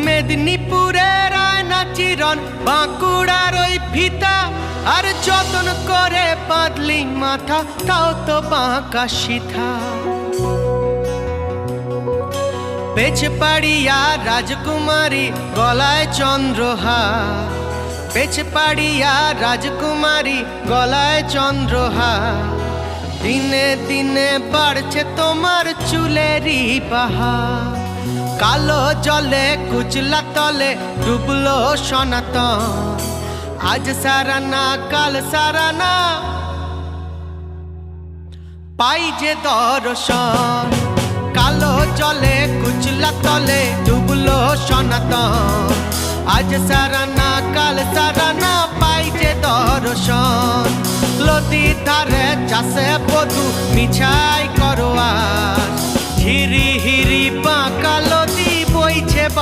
মেদিনীপুরের আয়না চিরন বাঁকুড়ার ওই ফিতা, আর যতন করে বাঁধলি মাথা তাও তো বাঁকা সিথা। পেছপাড়িয়া রাজকুমারী গলায় চন্দ্রহার, পেছপাড়িয়া রাজকুমারী গলায় চন্দ্রহার। দিনে দিনে বাড়ছে তোমার চুলেরই বাহার, কালো জলে কুচলা তলে ডুবলো সনাতন। আজ সারানা কাল সারানা পাই যে দর্শন, কালো জলে কুচলা তলে ডুবলো সনাতন। আজ সারানা কাল সারানা পাই যে দর্শন। নদীর ধারে চাষে বধু মিছাই করো আজ, হিরি হিরি বাঁকালো